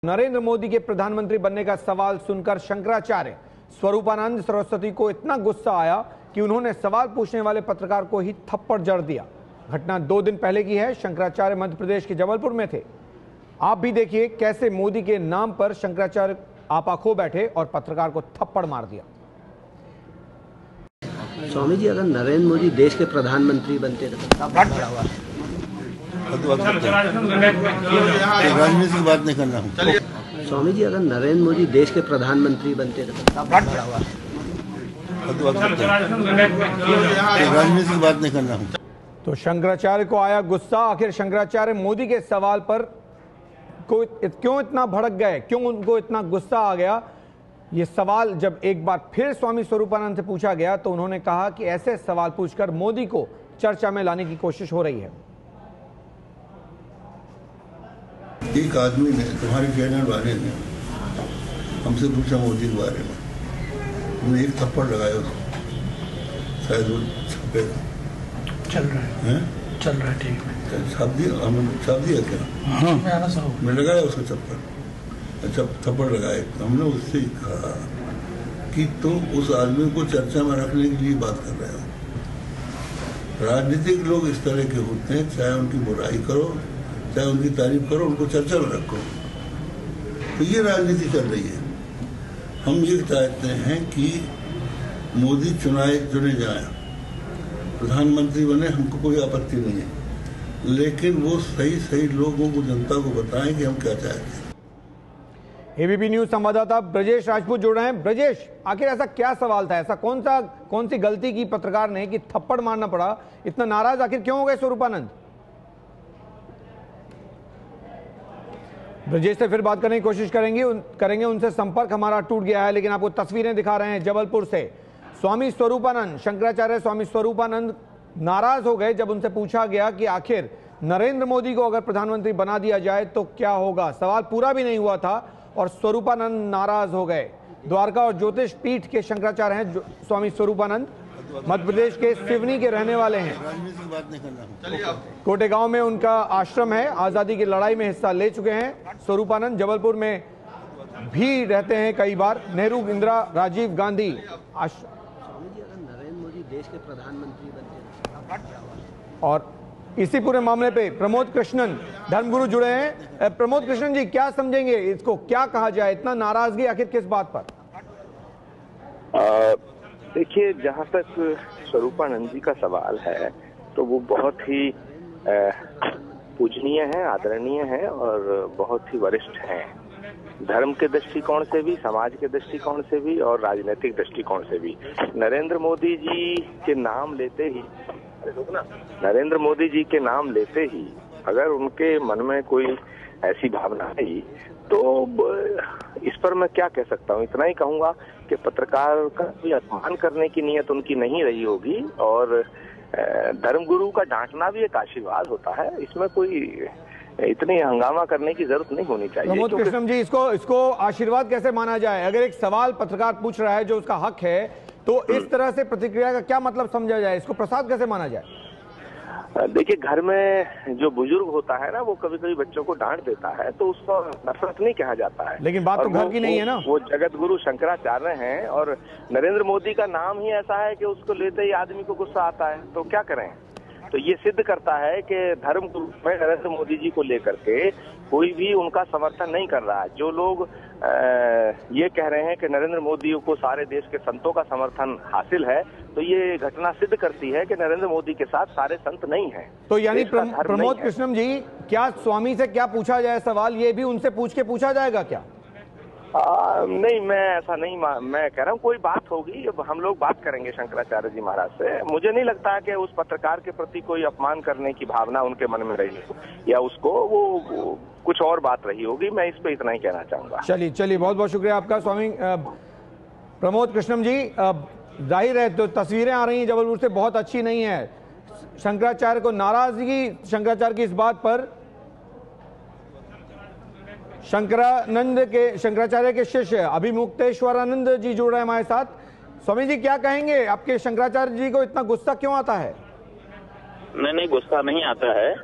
नरेंद्र मोदी के प्रधानमंत्री बनने का सवाल सुनकर शंकराचार्य स्वरूपानंद सरस्वती को इतना गुस्सा आया कि उन्होंने सवाल पूछने वाले पत्रकार को ही थप्पड़ जड़ दिया। घटना 2 दिन पहले की है। शंकराचार्य मध्य प्रदेश के जबलपुर में थे। आप भी देखिए कैसे मोदी के नाम पर शंकराचार्य आपा खो बैठे और पत्रकार को थप्पड़ मार दिया। स्वामी जी, अगर नरेंद्र मोदी देश के प्रधानमंत्री बनते तो राजनीति की बात नहीं करना हूँ। स्वामी जी, अगर नरेंद्र मोदी देश के प्रधानमंत्री बनते तो राजनीति की बात नहीं करना हूँ। तो शंकराचार्य को आया गुस्सा। आखिर शंकराचार्य मोदी के सवाल पर क्यों इतना भड़क गए, क्यों उनको इतना गुस्सा आ गया? ये सवाल जब एक बार फिर स्वामी स्वरूपानंद से पूछा गया तो उन्होंने कहा कि ऐसे सवाल पूछकर मोदी को चर्चा में लाने की कोशिश हो रही है। एक आदमी ने, तुम्हारे चैनल वाले ने हमसे पूछा मोदी के बारे में, उन्हें एक थप्पड़ लगाया उसको, शायद वो छपेगा। चल रहा है ठीक है। छाप दिया क्या? हाँ, मैं लगाया उसको थप्पड़ लगाए। हमने उससे कहा कि तुम उस आदमी को चर्चा में रखने के लिए बात कर रहे हो। राजनीतिक लोग इस तरह के होते हैं, चाहे उनकी बुराई करो चाहे उनकी तारीफ करो, उनको चर्चा में रखो। तो ये राजनीति चल रही है। हम ये चाहते हैं कि मोदी चुने जाए, प्रधानमंत्री बने, हमको कोई आपत्ति नहीं है, लेकिन वो सही लोगों को, जनता को बताएं कि हम क्या चाहते हैं। एबीपी न्यूज संवाददाता ब्रजेश राजपूत जुड़ रहे हैं। ब्रजेश, आखिर ऐसा क्या सवाल था, ऐसा कौन सी गलती की पत्रकार ने कि थप्पड़ मारना पड़ा? इतना नाराज आखिर क्यों हो गए स्वरूपानंद? ब्रजेश से फिर बात करने की कोशिश करेंगे उनसे संपर्क हमारा टूट गया है, लेकिन आपको तस्वीरें दिखा रहे हैं जबलपुर से। स्वामी स्वरूपानंद, शंकराचार्य स्वामी स्वरूपानंद नाराज हो गए जब उनसे पूछा गया कि आखिर नरेंद्र मोदी को अगर प्रधानमंत्री बना दिया जाए तो क्या होगा। सवाल पूरा भी नहीं हुआ था और स्वरूपानंद नाराज हो गए। द्वारका और ज्योतिष पीठ के शंकराचार्य हैं स्वामी स्वरूपानंद, मध्य प्रदेश के सिवनी के रहने वाले हैं। राजनीति की बात नहीं करना। कोटेगांव में उनका आश्रम है। आजादी की लड़ाई में हिस्सा ले चुके हैं स्वरूपानंद। जबलपुर में भी रहते हैं कई बार। नेहरू, इंदिरा, राजीव गांधी स्वामी जी, अगर नरेंद्र मोदी देश के प्रधानमंत्री बनते और इसी पूरे मामले पे प्रमोद कृष्णन धर्मगुरु जुड़े हैं। प्रमोद कृष्णन जी, क्या समझेंगे इसको, क्या कहा जाए? इतना नाराजगी आखिर किस बात पर? देखिए, जहाँ तक स्वरूपानंद जी का सवाल है तो वो बहुत ही पूजनीय है, आदरणीय है और बहुत ही वरिष्ठ हैं। धर्म के दृष्टिकोण से भी, समाज के दृष्टिकोण से भी और राजनीतिक दृष्टिकोण से भी। नरेंद्र मोदी जी के नाम लेते ही अगर उनके मन में कोई ऐसी भावना आई तो इस पर मैं क्या कह सकता हूँ। इतना ही कहूंगा कि पत्रकार का कोई अपमान करने की नीयत उनकी नहीं रही होगी और धर्मगुरु का डांटना भी एक आशीर्वाद होता है। इसमें कोई इतनी हंगामा करने की जरूरत नहीं होनी चाहिए। प्रमोद कृष्णन जी, इसको आशीर्वाद कैसे माना जाए? अगर एक सवाल पत्रकार पूछ रहा है जो उसका हक है तो इस तरह से प्रतिक्रिया का क्या मतलब समझा जाए? इसको प्रसाद कैसे माना जाए? देखिए, घर में जो बुजुर्ग होता है ना, वो कभी कभी बच्चों को डांट देता है तो उसको नफरत नहीं कहा जाता है। लेकिन बात तो घर की नहीं है ना। वो जगत गुरु शंकराचार्य हैं और नरेंद्र मोदी का नाम ही ऐसा है कि उसको लेते ही आदमी को गुस्सा आता है। तो क्या करें? तो ये सिद्ध करता है कि धर्म गुरु में नरेंद्र मोदी जी को लेकर के कोई भी उनका समर्थन नहीं कर रहा है। जो लोग ये कह रहे हैं कि नरेंद्र मोदी को सारे देश के संतों का समर्थन हासिल है, तो ये घटना सिद्ध करती है कि नरेंद्र मोदी के साथ सारे संत नहीं हैं। तो यानी प्रमोद कृष्णन जी, क्या स्वामी से क्या पूछा जाए सवाल, ये भी उनसे पूछ के पूछा जाएगा क्या? नहीं, मैं ऐसा नहीं मैं कह रहा हूँ कोई बात होगी, अब हम लोग बात करेंगे शंकराचार्य जी महाराज से। मुझे नहीं लगता कि उस पत्रकार के प्रति कोई अपमान करने की भावना उनके मन में रही हो या उसको वो कुछ और बात रही होगी। मैं इस पे इतना ही कहना चाहूंगा। चलिए, बहुत बहुत शुक्रिया आपका स्वामी प्रमोद कृष्णन जी। जाहिर है तो तस्वीरें आ रही हैं जबलपुर से, बहुत अच्छी नहीं है। शंकराचार्य को नाराजगी, शंकराचार्य की इस बात पर शंकराचार्य के शिष्य अभिमुक्तेश्वरानंद जी जुड़ रहे हैं हमारे साथ। स्वामी जी, क्या कहेंगे, आपके शंकराचार्य जी को इतना गुस्सा क्यों आता है? नहीं, गुस्सा नहीं आता है।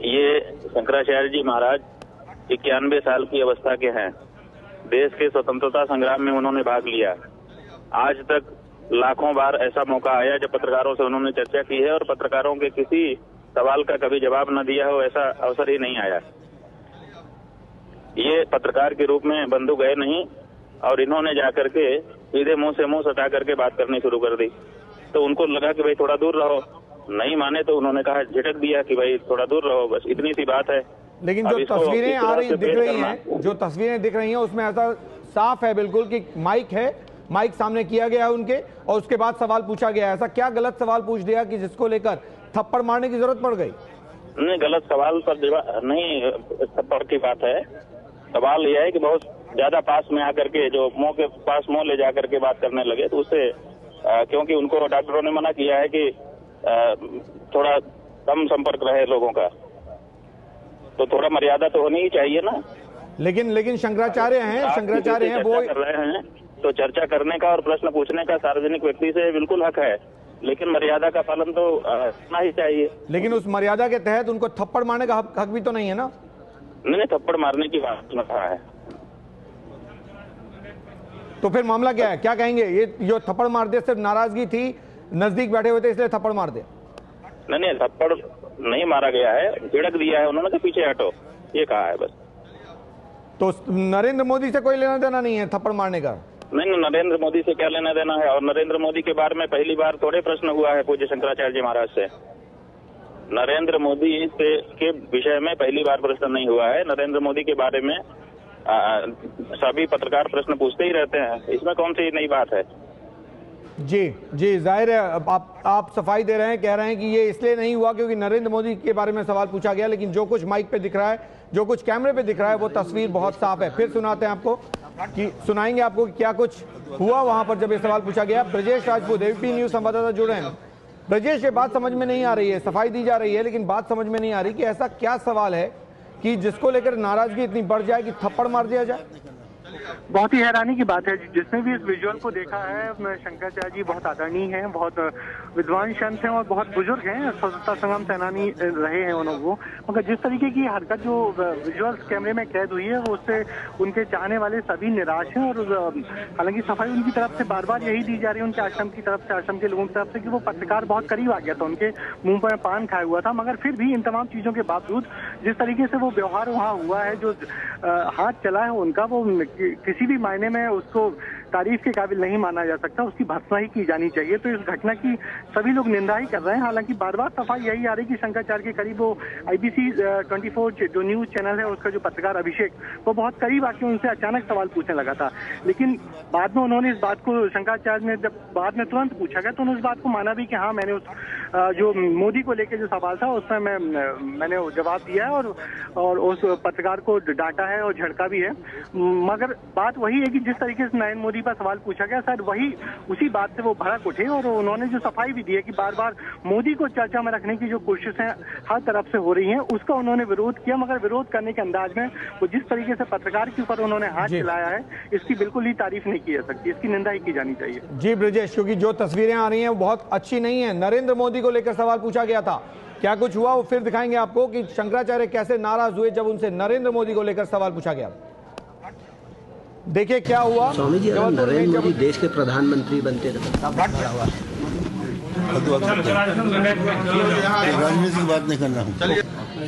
ये शंकराचार्य जी महाराज 91 साल की अवस्था के हैं। देश के स्वतंत्रता संग्राम में उन्होंने भाग लिया। आज तक लाखों बार ऐसा मौका आया जब पत्रकारों से उन्होंने चर्चा की है और पत्रकारों के किसी सवाल का कभी जवाब न दिया हो, ऐसा अवसर ही नहीं आया। ये पत्रकार के रूप में बंधु गए नहीं और इन्होंने जाकर के सीधे मुंह से मुंह सटा करके बात करनी शुरू कर दी। तो उनको लगा कि भाई थोड़ा दूर रहो, नहीं माने तो उन्होंने कहा, झिटक दिया कि भाई थोड़ा दूर रहो, बस इतनी सी बात है। लेकिन जो तस्वीरें आ रही दिख रही हैं, जो तस्वीरें दिख रही हैं उसमें ऐसा साफ है बिल्कुल कि माइक है, माइक सामने किया गया है उनके और उसके बाद सवाल पूछा गया है। ऐसा क्या गलत सवाल पूछ दिया कि जिसको लेकर थप्पड़ मारने की जरूरत पड़ गई? नहीं, गलत सवाल पर नहीं, थप्पड़ की बात है। सवाल यह है कि बहुत ज्यादा पास में आकर के जो मुंह के पास मुंह ले जाकर के बात करने लगे, तो उससे क्योंकि उनको डॉक्टरों ने मना किया है कि थोड़ा कम संपर्क रहे लोगों का, तो थोड़ा मर्यादा तो होनी ही चाहिए ना। लेकिन शंकराचार्य हैं वो कर रहे हैं, तो चर्चा करने का और प्रश्न पूछने का सार्वजनिक व्यक्ति से बिल्कुल हक है, लेकिन मर्यादा का पालन तो करना ही चाहिए। लेकिन उस मर्यादा के तहत उनको थप्पड़ मारने का हक भी तो नहीं है ना? नहीं, थप्पड़ मारने की बात न कहा है। तो फिर मामला क्या है, क्या कहेंगे? ये जो थप्पड़ मार दिया सिर्फ नाराजगी थी, नजदीक बैठे हुए थे इसलिए थप्पड़ मार दिया? नहीं, थप्पड़ नहीं मारा गया है, झिड़क दिया है उन्होंने, तो पीछे हटो ये कहा है बस। तो नरेंद्र मोदी से कोई लेना देना नहीं है थप्पड़ मारने का? नहीं, नरेंद्र मोदी से क्या लेना देना है। और नरेंद्र मोदी के बारे में पहली बार थोड़े प्रश्न हुआ है पूज्य शंकराचार्य जी महाराज से। नरेंद्र मोदी से के विषय में पहली बार प्रश्न नहीं हुआ है। नरेंद्र मोदी के बारे में सभी पत्रकार प्रश्न पूछते ही रहते हैं, इसमें कौन सी नई बात है? जी जाहिर है आप सफाई दे रहे हैं, कह रहे हैं कि ये इसलिए नहीं हुआ क्योंकि नरेंद्र मोदी के बारे में सवाल पूछा गया, लेकिन जो कुछ माइक पे दिख रहा है, जो कुछ कैमरे पे दिख रहा है, वो तस्वीर बहुत साफ है। फिर सुनाते हैं आपको कि सुनाएंगे आपको कि क्या कुछ हुआ वहां पर जब ये सवाल पूछा गया। ब्रजेश राजपूत एबीपी न्यूज संवाददाता जुड़े हैं। ब्रजेश, ये बात समझ में नहीं आ रही है, सफाई दी जा रही है लेकिन बात समझ में नहीं आ रही कि ऐसा क्या सवाल है कि जिसको लेकर नाराजगी इतनी बढ़ जाए कि थप्पड़ मार दिया जाए। बहुत ही हैरानी की बात है। जिसने भी इस विजुअल को देखा है, शंकराचार्य जी बहुत आदरणीय हैं, बहुत विद्वान संत हैं और बहुत बुजुर्ग हैं, स्वतंत्रता संग्राम सेनानी रहे हैं उन्होंने वो। मगर जिस तरीके की हरकत जो विजुअल्स कैमरे में कैद हुई है, वो उससे उनके चाहने वाले सभी निराश हैं। और हालांकि सफाई उनकी तरफ से बार बार यही दी जा रही है, उनके आश्रम की तरफ से, आश्रम के लोगों की तरफ से, कि वो पत्रकार बहुत करीब आ गया था, उनके मुंह पर पान खाया हुआ था। मगर फिर भी इन तमाम चीजों के बावजूद जिस तरीके से वो व्यवहार वहाँ हुआ है, जो हाथ चला है उनका, वो किसी भी मायने में उसको तारीफ के काबिल नहीं माना जा सकता, उसकी भर्त्सना ही की जानी चाहिए। तो इस घटना की सभी लोग निंदा ही कर रहे हैं। हालांकि बार बार सफाई यही आ रही कि शंकराचार्य के करीब वो IBC 24 जो न्यूज चैनल है उसका जो पत्रकार अभिषेक, वो बहुत करीब आके उनसे अचानक सवाल पूछने लगा था। लेकिन बाद में उन्होंने इस बात को, शंकराचार्य ने जब बाद में तुरंत पूछा गया तो उन्होंने इस बात को माना भी कि हाँ, मैंने उस जो मोदी को लेकर जो सवाल था उसमें मैंने जवाब दिया है और उस पत्रकार को डांटा है और झड़का भी है। मगर बात वही है कि जिस तरीके से नरेंद्र मोदी पर सवाल पूछा गया, शायद वही उसी बात से वो भड़क उठे और उन्होंने जो सफाई भी दी है कि बार बार मोदी को चर्चा में रखने की जो कोशिशें हर तरफ से हो रही हैं, उसका उन्होंने विरोध किया। मगर विरोध करने के अंदाज में वो जिस तरीके से पत्रकार के ऊपर उन्होंने हाथ चलाया है, इसकी बिल्कुल ही तारीफ नहीं की जा सकती, इसकी निंदा ही की जानी चाहिए। जी ब्रजेश, क्योंकि जो तस्वीरें आ रही हैं वो बहुत अच्छी नहीं है। नरेंद्र मोदी को लेकर सवाल पूछा गया था, क्या कुछ हुआ वो फिर दिखाएंगे आपको कि शंकराचार्य कैसे नाराज हुए जब उनसे नरेंद्र मोदी को लेकर सवाल पूछा गया। देखिए क्या हुआ। स्वामी जी, अगर नरेंद्र मोदी देश के प्रधानमंत्री बनते तो राजनीति की बात नहीं करना हूँ।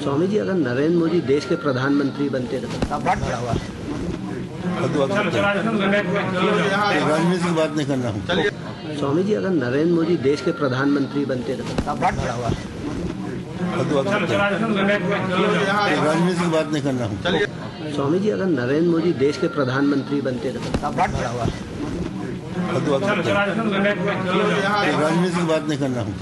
स्वामी जी, अगर नरेंद्र मोदी देश के प्रधानमंत्री बनते तो राजनीति की बात नहीं करना हूँ। स्वामी जी, अगर नरेंद्र मोदी देश के प्रधानमंत्री बनते तो राजनीति की बात नहीं करना हूँ। स्वामी जी, अगर नरेंद्र मोदी देश के प्रधानमंत्री बनते तो राजनीति की बात नहीं करना हूँ।